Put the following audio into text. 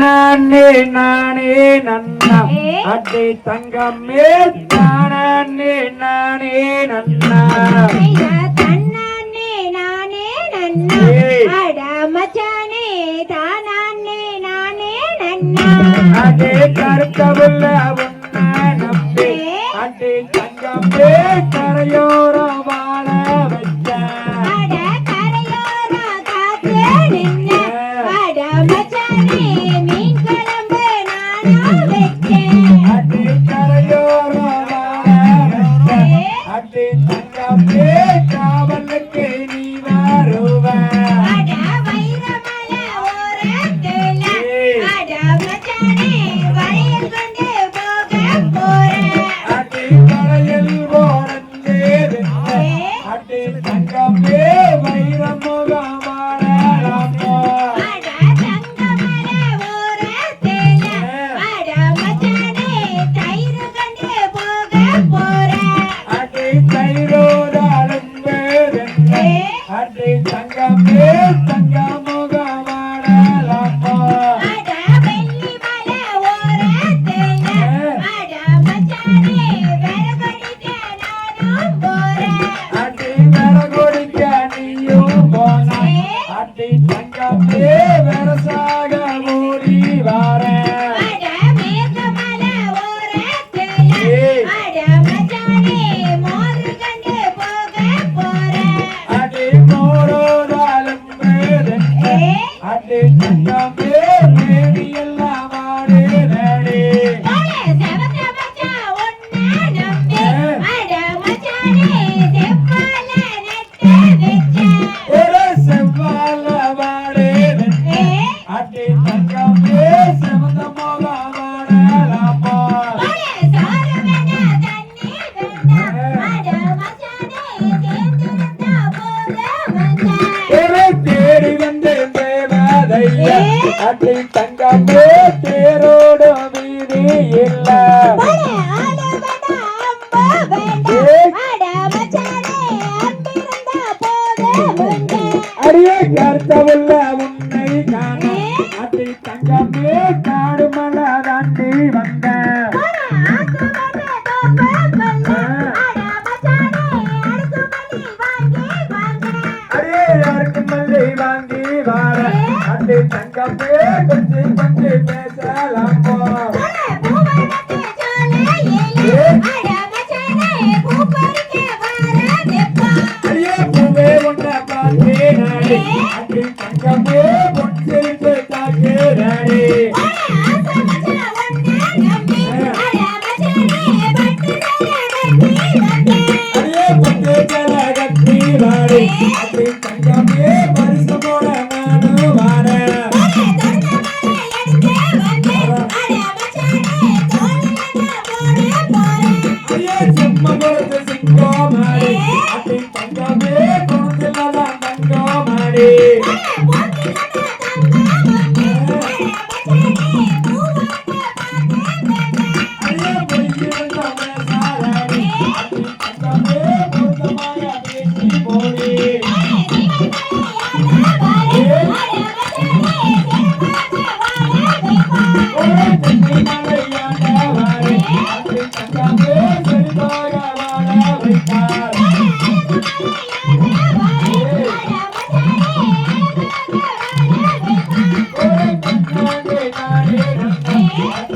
தானே நானே நன்னா அட்டை தங்கமே தானே நானே நன்னா தன்னானே நானே நன்னா அட மச்சானே தானே நானே நன்னா அடே கருத்தவுள்ள உன்னை நம்பி அட்டை தங்கமே கரையோரம் வாழ வச்ச அட கரையோரம் காத்து நின்ன அட மச்சானே மீன் குழம்பு நானா வச்சேன் அட்டை கரையோரம் வாழ வச்ச அட்டை தங்கமே காவலுக்கு நீ வருவ அட வைரமலை ஓரத்துல அட மச்சானே வளையல் கொண்டு போக போறேன் அட்டை கரையில் ஓரந்தே அட்டை தங்கமே வைரமுகமானோ அட தங்கமலை ஓரத்துல அட மச்சானே தயிர் கொண்டு போக போறேன் அட்டை தைரோதாலும் பேருந்தே அட்டை தங்கமே தங்கமுகமானோ அட வெள்ளி மலை ஓரத்துல அட மச்சானே விறகடிக்க நானும் போறேன் அட்டை வரகொடிக்க நீயும் போன அட்டை தங்கமே வரசாக மூடி வாரேன் அட மேகமலை ஓரத்துல அட மச்சானே மோர் கண்டு போக போறேன் அட்டை மோரோதாலும் பேருந்தே அட்டை தங்கமே மேடியெல்லாம் ஆடு நடி போலே செவத்த மச்சா உன்னை நம்பி அட மச்சானே செவ்வாழை நட்டு வச்சேன் ஒரு செவ்வாழ வாடு அட்டை தங்கமே செவந்த மோகமானலாமா போலே சோறு வேணா தண்ணி வேணா அட மச்சானே தேர்ந்தெடுத்தா போக வந்தேன் ஒரு தேடி வந்து தேவதையா அட்டை தங்கமே தேரோடு மீதி இல்ல போலே ஆளு வேணா அம்பு வேண்டா அட மச்சானே அன்பிருந்தா போக வந்தேன் அடியே கருத்தவுள்ள உன்னை காண அட்டை தங்கமே காடு மலை தாண்டி வந்த அடியே யாருக்கு மல்லை வாங்கி வார அட்டை தங்கமே கொஞ்சம் கொஞ்சம் பேசலாமோ அடியே பூவே உன்னை பார்த்து நாடி அட்டை தங்கமே பொன்சிரிப்பு தாக்கு நாடி அடியே பட்டு கலகத்தி வாடி அட்டை தங்கமே பரிசு போட நானும் வாரேன் அடியே செம்ம கொடுத்து சிங்கோ மாடி அட்டை தங்கமே கொடுத்துலதான் தங்கோ மாடி அடியே பொய்யிருந்த மேசாடி அட்டை தங்கமே பொருத்தமாக பேசி போடி ஒரே தென்னை மலையான வாடி அட்டை தங்கமே செழிப்பாக வாழ வைத்தார் ஒரே தென்னாங்கே நாடே நன்னா